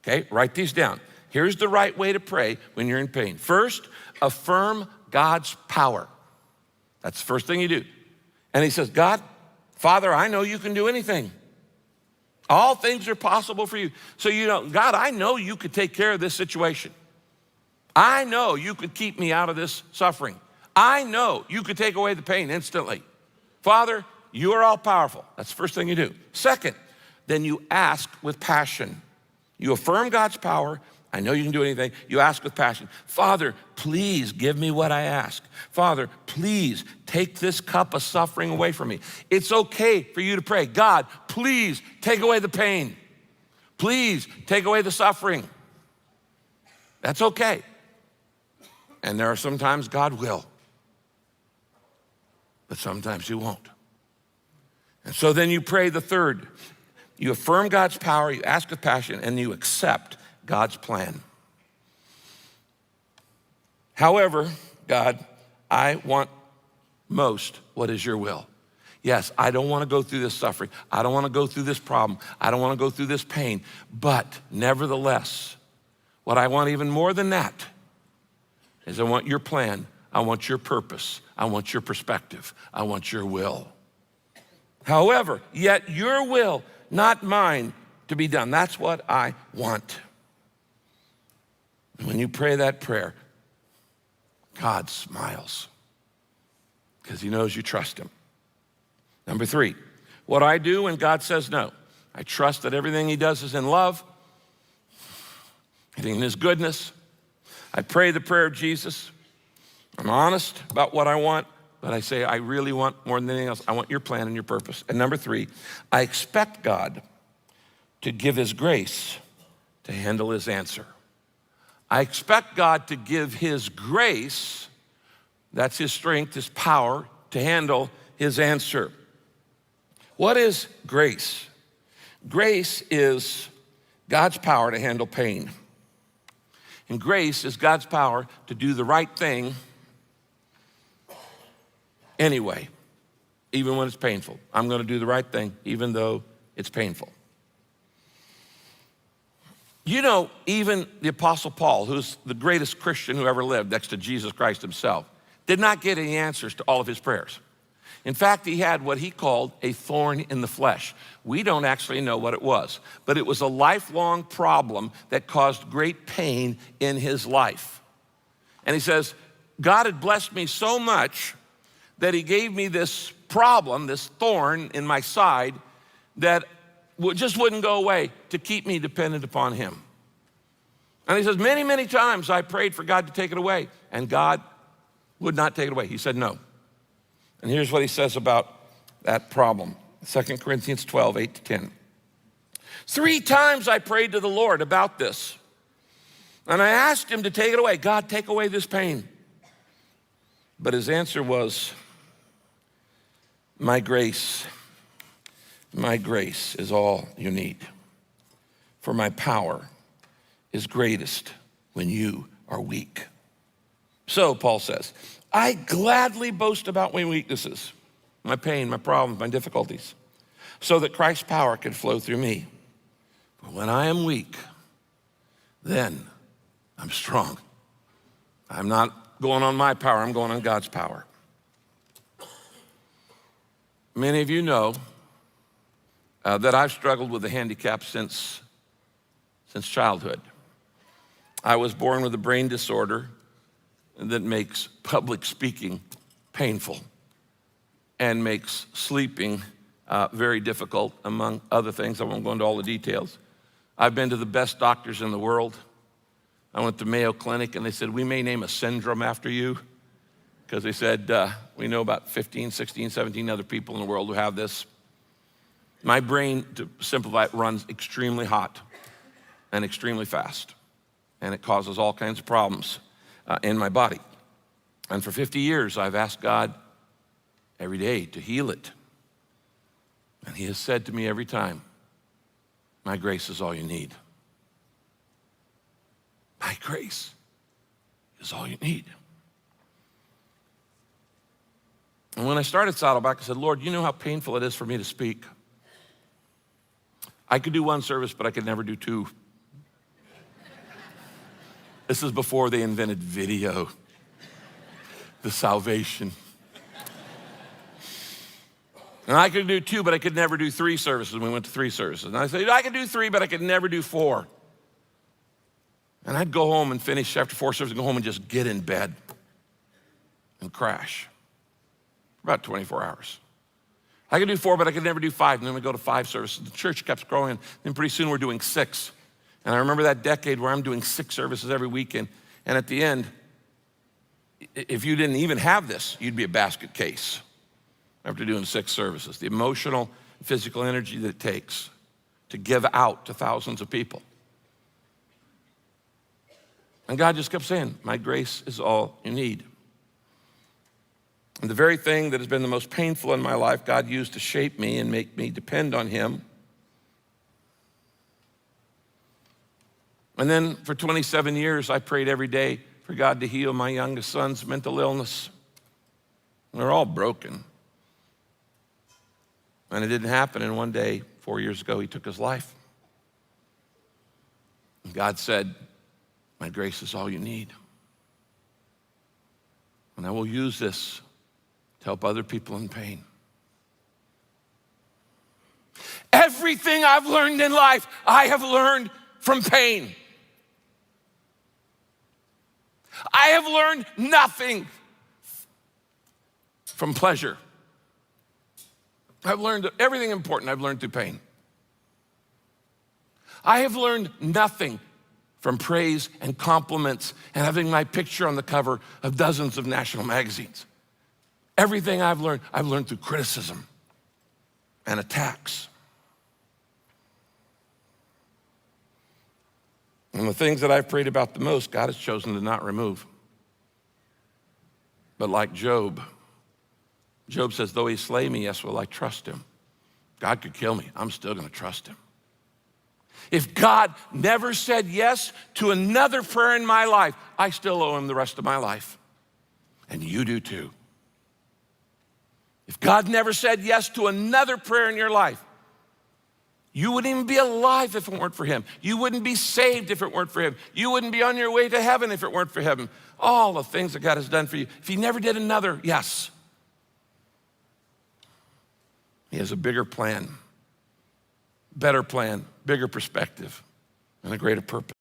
Okay, write these down. Here's the right way to pray when you're in pain. First, affirm God's power. That's the first thing you do. And he says, God, Father, I know you can do anything. All things are possible for you. So God, I know you could take care of this situation. I know you could keep me out of this suffering. I know you could take away the pain instantly. Father, you are all powerful. That's the first thing you do. Second, then you ask with passion. You affirm God's power. I know you can do anything. You ask with passion. Father, please give me what I ask. Father, please take this cup of suffering away from me. It's okay for you to pray. God, please take away the pain. Please take away the suffering. That's okay. And there are sometimes God will, but sometimes he won't. And so then you pray the third. You affirm God's power, you ask with passion, and you accept God's plan. However, God, I want most what is your will. Yes, I don't want to go through this suffering. I don't want to go through this problem. I don't want to go through this pain. But nevertheless, what I want even more than that is I want your plan. I want your purpose. I want your perspective. I want your will. However, yet your will, not mine, to be done. That's what I want. And when you pray that prayer, God smiles because he knows you trust him. Number three, what I do when God says no. I trust that everything he does is in love, in his goodness. I pray the prayer of Jesus. I'm honest about what I want, but I say I really want more than anything else. I want your plan and your purpose. And number three, I expect God to give his grace to handle his answer. I expect God to give his grace, that's his strength, his power, to handle his answer. What is grace? Grace is God's power to handle pain. And grace is God's power to do the right thing anyway, even when it's painful. I'm going to do the right thing, even though it's painful. You know, even the Apostle Paul, who's the greatest Christian who ever lived next to Jesus Christ himself, did not get any answers to all of his prayers. In fact, he had what he called a thorn in the flesh. We don't actually know what it was, but it was a lifelong problem that caused great pain in his life. And he says, God had blessed me so much that he gave me this problem, this thorn in my side that just wouldn't go away to keep me dependent upon him. And he says, many, many times I prayed for God to take it away, and God would not take it away. He said no. And here's what he says about that problem. 2 Corinthians 12, 8 to 10. 3 times I prayed to the Lord about this, and I asked him to take it away. God, take away this pain. But his answer was, my grace is all you need. For my power is greatest when you are weak. So, Paul says, I gladly boast about my weaknesses, my pain, my problems, my difficulties, so that Christ's power can flow through me. But when I am weak, then I'm strong. I'm not going on my power, I'm going on God's power. Many of you know that I've struggled with a handicap since childhood. I was born with a brain disorder that makes public speaking painful and makes sleeping very difficult, among other things. I won't go into all the details. I've been to the best doctors in the world. I went to Mayo Clinic and they said, we may name a syndrome after you, because they said, we know about 15, 16, 17 other people in the world who have this. My brain, to simplify it, runs extremely hot and extremely fast, and it causes all kinds of problems in my body. And for 50 years, I've asked God every day to heal it. And he has said to me every time, my grace is all you need. My grace is all you need. And when I started Saddleback, I said, Lord, you know how painful it is for me to speak. I could do one service, but I could never do 2. This is before they invented video, the salvation. And I could do 2, but I could never do 3 services. We went to 3 services. And I said, I could do 3, but I could never do 4. And I'd go home and finish after 4 services, go home and just get in bed and crash for about 24 hours. I could do 4, but I could never do 5. And then we go to 5 services. The church kept growing. Then pretty soon we're doing 6. And I remember that decade where I'm doing 6 services every weekend. And at the end, if you didn't even have this, you'd be a basket case after doing 6 services. The emotional, physical energy that it takes to give out to thousands of people. And God just kept saying, my grace is all you need. And the very thing that has been the most painful in my life, God used to shape me and make me depend on him. And then for 27 years, I prayed every day for God to heal my youngest son's mental illness. We're all broken. And it didn't happen. And one day, 4 years ago, he took his life. And God said, my grace is all you need. And I will use this to help other people in pain. Everything I've learned in life, I have learned from pain. I have learned nothing from pleasure. I've learned everything important I've learned through pain. I have learned nothing from praise and compliments and having my picture on the cover of dozens of national magazines. Everything I've learned through criticism and attacks. And the things that I've prayed about the most, God has chosen to not remove. But like Job says, though he slay me, yes, will I trust him. God could kill me. I'm still going to trust him. If God never said yes to another prayer in my life, I still owe him the rest of my life. And you do too. If God never said yes to another prayer in your life, you wouldn't even be alive if it weren't for him. You wouldn't be saved if it weren't for him. You wouldn't be on your way to heaven if it weren't for him. All the things that God has done for you. If he never did another yes, he has a bigger plan, better plan, bigger perspective, and a greater purpose.